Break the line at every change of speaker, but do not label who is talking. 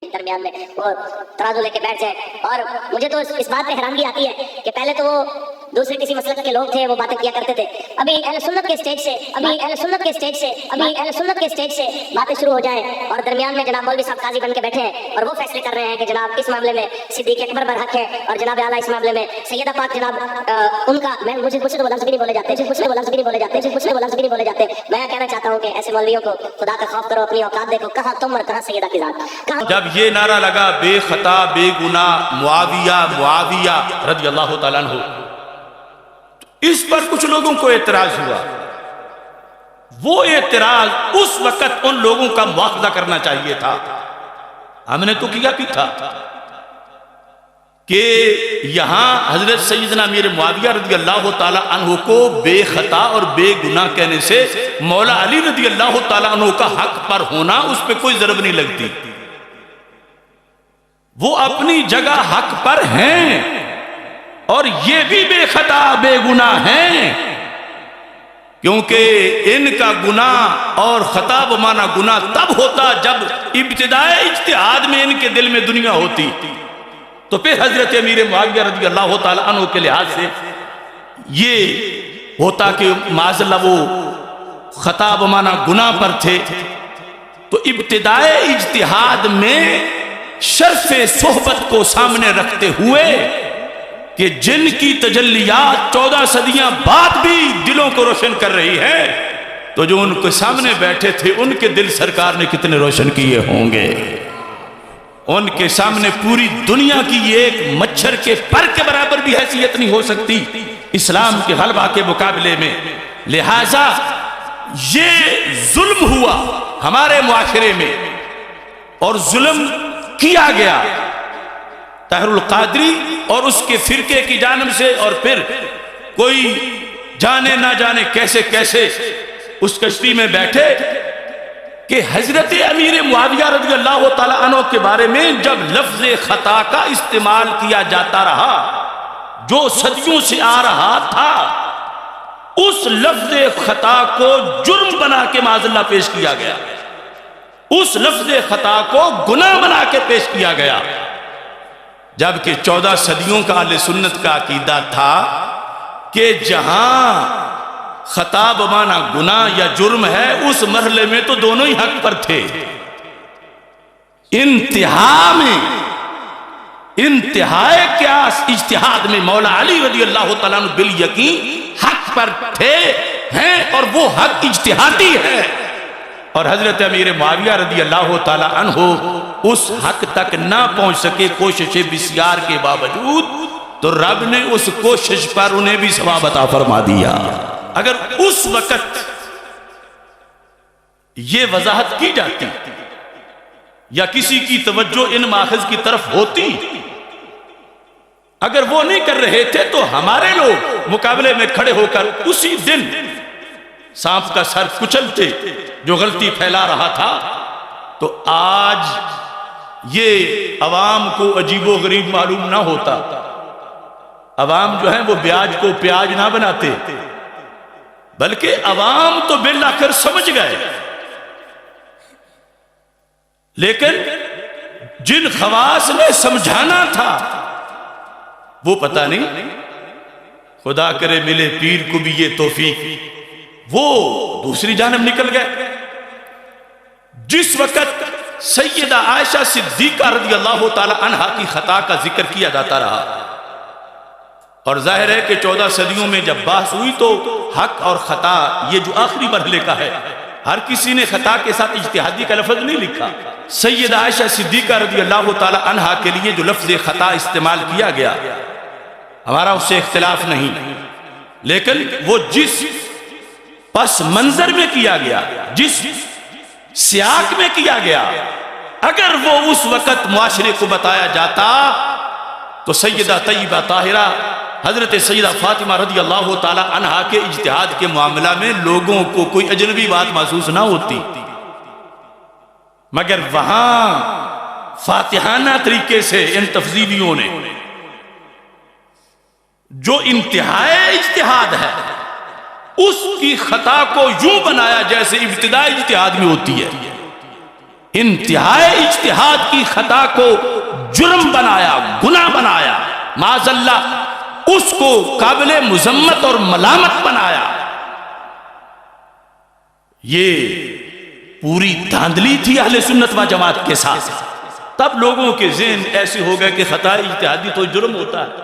दरमियान में वो तराजू लेके बैठ जाए। और मुझे तो इस बात पे हैरानगी आती है कि पहले तो वो दूसरे किसी मसलक के लोग थे, वो बातें किया करते थे। अभी अहले सुन्नत के स्टेज से बातें शुरू हो जाए और दरमियान में जनाब मौलवी साहब काजी बन के बैठे हैं और वो फैसले कर रहे हैं कि जनाब इस मामले में सिद्दीक अकबर बरहक है और जनाब आला इस मामले में सैयदा पाक जनाब उनका मुझे तो लफ्ज़ भी नहीं बोले जाते। मैं कहना चाहता हूँ कि ऐसे मौलवियों को खुदा का खौफ करो, अपनी औकात देखो, कहाँ तुम और कहाँ सैयदा की जात।
जब ये नारा लगा बेखता बेगुनाह मुआविया रज़ियल्लाहु ताला अन्हु, इस पर कुछ लोगों को एतराज हुआ। वो एतराज उस वक्त उन लोगों का मुआखजा करना चाहिए था। हमने तो किया भी था कि यहां हजरत सैयदना अमीर मुआविया रज़ियल्लाहु ताला अन्हु को बेखता और बेगुनाह कहने से मौला अली रज़ियल्लाहु ताला अन्हु का हक पर होना उस पर कोई ज़रब नहीं लगती। वो अपनी जगह हक पर हैं और ये भी बेखता बेगुनाह हैं, क्योंकि इनका गुनाह और खता बमाना गुनाह तब होता जब इब्तिदाए इज्तिहाद में इनके दिल में दुनिया होती। तो फिर हजरत अमीर मुआविया रज़ियल्लाहु ताला अन्हु के लिहाज से ये होता कि माज़अल्लाह वो खता बमाना गुनाह पर थे। तो इब्तिदाए इज्तिहाद में शर्फ़े सोहबत को सामने रखते हुए कि जिनकी तजल्लियात 14 सदियां बाद भी दिलों को रोशन कर रही है, तो जो उनके सामने बैठे थे उनके दिल सरकार ने कितने रोशन किए होंगे। उनके सामने पूरी दुनिया की एक मच्छर के पर के बराबर भी हैसियत नहीं हो सकती इस्लाम के गलबा के मुकाबले में। लिहाजा ये जुल्म हुआ हमारे मुआशरे में और जुल्म किया गया ताहिरुल कादरी और उसके फिरके की जानिब से, और फिर कोई जाने ना जाने कैसे कैसे उस कश्ती में बैठे कि हजरत अमीर मुआविया रज़ियल्लाहु ताला अन्हु के बारे में जब लफ्ज़ खता का इस्तेमाल किया जाता रहा, जो सदियों से आ रहा था, उस लफ्ज़ खता को जुर्म बना के माज़अल्लाह पेश किया गया, उस लफ्ज़ खता को गुनाह बना के पेश किया गया। जबकि 14 सदियों का अहले सुन्नत का अकीदा था कि जहां खता बमाना गुनाह या जुर्म है उस मरहले में तो दोनों ही हक पर थे। इंतहाए क्यास इज्तिहाद में मौला अली रज़ियल्लाहु ताला अन्हु बिल यकीन हक पर थे हैं और वो हक इज्तिहादी है। और हजरत अमीर मुआविया रज़ियल्लाहु ताला अन्हु उस हक तक ना पहुंच सके कोशिशें बिस्यार के बावजूद, तो रब ने उस कोशिश पर उन्हें भी सवाब अता फरमा दिया। अगर उस वक्त ये वजाहत की जाती या किसी की तवज्जो इन माखज़ की तरफ होती, अगर वो नहीं कर रहे थे तो हमारे लोग मुकाबले में खड़े होकर उसी दिन सांप का सर कुचलते जो गलती फैला रहा था। तो आज ये अवाम को अजीबो गरीब मालूम ना होता। अवाम जो है वो ब्याज को प्याज ना बनाते, बल्कि अवाम तो बिल आखिर समझ गए, लेकिन जिन खवास ने समझाना था वो पता नहीं, खुदा करे मिले पीर को भी ये तौफीक, वो दूसरी जानब निकल गए। जिस वक्त सैयदा आयशा सिद्दीका रज़ियल्लाहु ताला अन्हा की खता का जिक्र किया जाता रहा, और जाहिर है कि 14 सदियों में जब बहस हुई तो हक और खता ये जो आखिरी मरहले का है, हर किसी ने खता के साथ इज्तिहादी का लफ्ज नहीं लिखा। सैयदा आयशा सिद्दीका रज़ियल्लाहु ताला अन्हा के लिए जो लफ्ज खता इस्तेमाल किया गया, हमारा उससे इख्तिलाफ नहीं, लेकिन वो जिस पस मंजर में किया गया, जिस सियाक में किया गया, अगर वो उस वक्त मुआशरे को बताया जाता तो सैयदा तय्यबा ताहिरा हजरत सैयदा फातिमा रज़ियल्लाहु ताला अन्हा के इज्तिहाद के मामला में लोगों को कोई अजनबी बात महसूस ना होती। मगर वहां फातिहाना तरीके से इन तफजीलियों ने जो इंतहाई इज्तिहाद है उसकी खता को यूं बनाया जैसे इब्तिदाई इज्तिहाद में होती है। इंतहाई इज्तिहाद की खता को जुर्म बनाया, गुनाह बनाया, माज़अल्लाह उसको काबिले मुजम्मत और मलामत बनाया। ये पूरी धांधली थी अहले सुन्नत व जमात के साथ। तब लोगों के ज़हन ऐसे हो गए कि खता इज्तिहादी तो जुर्म होता है।